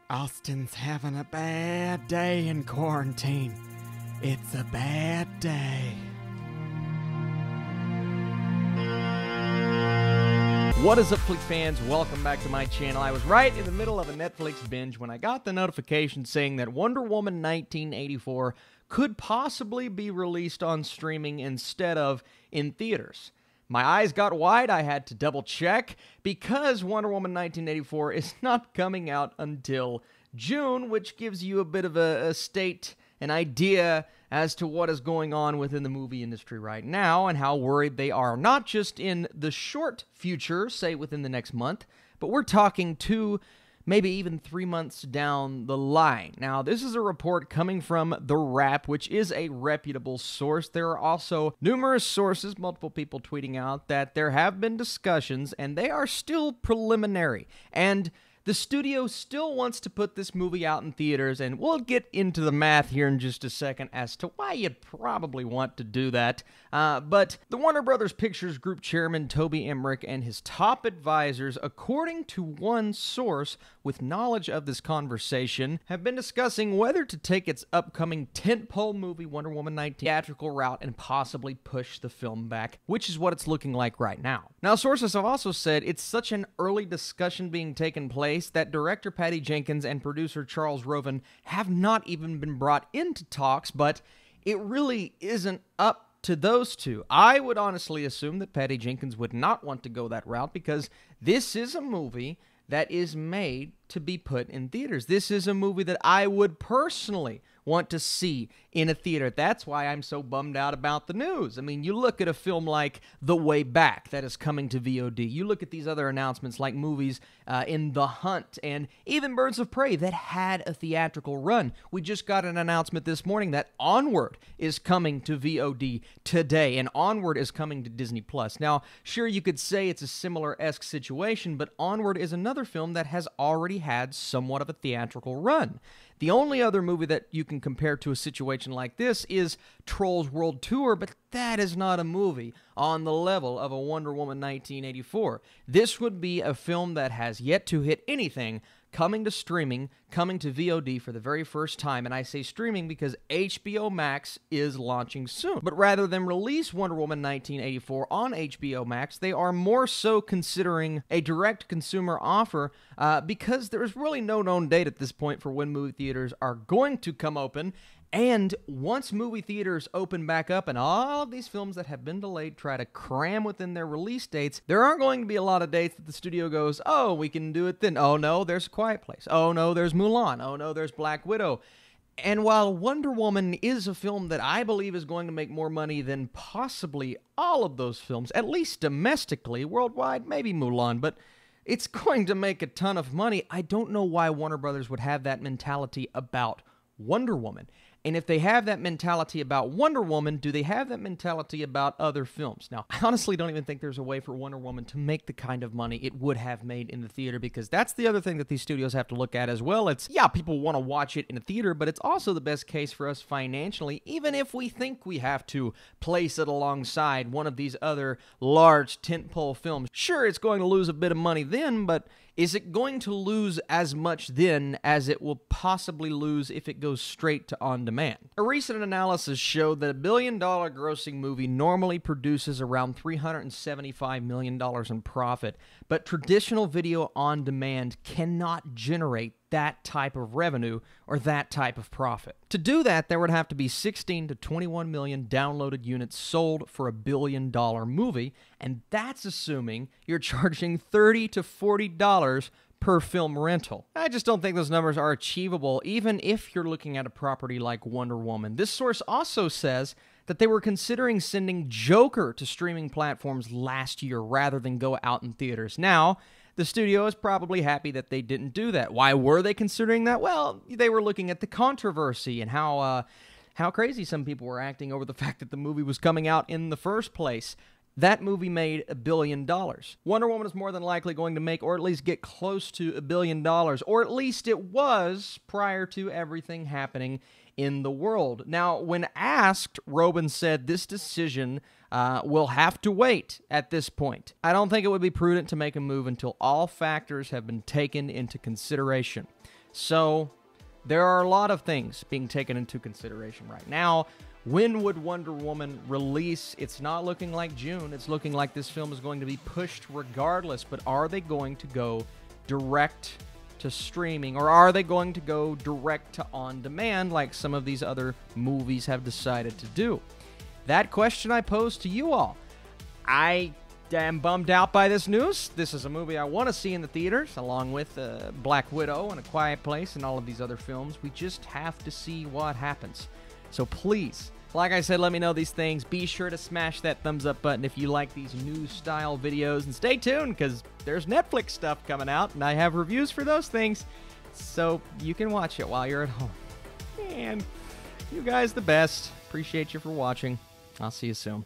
Austin's having a bad day in quarantine. It's a bad day. What is up, Flick fans? Welcome back to my channel. I was right in the middle of a Netflix binge when I got the notification saying that Wonder Woman 1984 could possibly be released on streaming instead of in theaters. My eyes got wide. I had to double check because Wonder Woman 1984 is not coming out until June, which gives you a bit of a state, an idea as to what is going on within the movie industry right now and how worried they are, not just in the short future, say within the next month, but we're talking 2, maybe even 3 months down the line. Now, this is a report coming from The Wrap, which is a reputable source. There are also numerous sources, multiple people tweeting out that there have been discussions, and they are still preliminary. And the studio still wants to put this movie out in theaters, and we'll get into the math here in just a second as to why you'd probably want to do that. But the Warner Brothers Pictures Group chairman Toby Emmerich and his top advisors, according to one source with knowledge of this conversation, have been discussing whether to take its upcoming tentpole movie Wonder Woman 19 theatrical route and possibly push the film back, which is what it's looking like right now. Now, sources have also said it's such an early discussion being taken place that director Patty Jenkins and producer Charles Roven have not even been brought into talks, but it really isn't up to those two. I would honestly assume that Patty Jenkins would not want to go that route because this is a movie that is made to be put in theaters. This is a movie that I would personally want to see in a theater. That's why I'm so bummed out about the news. I mean, you look at a film like The Way Back that is coming to VOD. You look at these other announcements like movies in The Hunt and even Birds of Prey that had a theatrical run. We just got an announcement this morning that Onward is coming to VOD today, and Onward is coming to Disney+. Now, sure, you could say it's a similar-esque situation, but Onward is another film that has already had somewhat of a theatrical run. The only other movie that you can compare to a situation like this is Trolls World Tour, but that is not a movie on the level of a Wonder Woman 1984. This would be a film that has yet to hit anything, coming to streaming, coming to VOD for the very first time. And I say streaming because HBO Max is launching soon. But rather than release Wonder Woman 1984 on HBO Max, they are more so considering a direct consumer offer because there is really no known date at this point for when movie theaters are going to come open. And once movie theaters open back up and all of these films that have been delayed try to cram within their release dates, there aren't going to be a lot of dates that the studio goes, oh, we can do it then. Oh, no, there's A Quiet Place. Oh, no, there's Mulan. Oh, no, there's Black Widow. And while Wonder Woman is a film that I believe is going to make more money than possibly all of those films, at least domestically, worldwide, maybe Mulan, but it's going to make a ton of money. I don't know why Warner Brothers would have that mentality about Wonder Woman. And if they have that mentality about Wonder Woman, do they have that mentality about other films? Now, I honestly don't even think there's a way for Wonder Woman to make the kind of money it would have made in the theater, because that's the other thing that these studios have to look at as well. It's, yeah, people want to watch it in a theater, but it's also the best case for us financially, even if we think we have to place it alongside one of these other large tentpole films. Sure, it's going to lose a bit of money then, but is it going to lose as much then as it will possibly lose if it goes straight to on-demand? A recent analysis showed that a billion-dollar grossing movie normally produces around $375 million in profit, but traditional video on-demand cannot generate that type of revenue or that type of profit. To do that, there would have to be 16 to 21 million downloaded units sold for a billion-dollar movie, and that's assuming you're charging $30 to $40 per film rental. I just don't think those numbers are achievable, even if you're looking at a property like Wonder Woman. This source also says that they were considering sending Joker to streaming platforms last year rather than go out in theaters. Now, the studio is probably happy that they didn't do that. Why were they considering that? Well, they were looking at the controversy and how crazy some people were acting over the fact that the movie was coming out in the first place. That movie made $1 billion. Wonder Woman is more than likely going to make, or at least get close to $1 billion, or at least it was prior to everything happening in the world. Now, when asked, Roben said this decision will have to wait at this point. I don't think it would be prudent to make a move until all factors have been taken into consideration. So there are a lot of things being taken into consideration right now. When would Wonder Woman release? It's not looking like June. It's looking like this film is going to be pushed regardless. But are they going to go direct to streaming, or are they going to go direct to on-demand like some of these other movies have decided to do? That question I pose to you all. I am bummed out by this news. This is a movie I want to see in the theaters, along with Black Widow and A Quiet Place and all of these other films. We just have to see what happens. So please, like I said, let me know these things. Be sure to smash that thumbs up button if you like these news-style videos. And stay tuned, because there's Netflix stuff coming out, and I have reviews for those things, so you can watch it while you're at home. And you guys the best. Appreciate you for watching. I'll see you soon.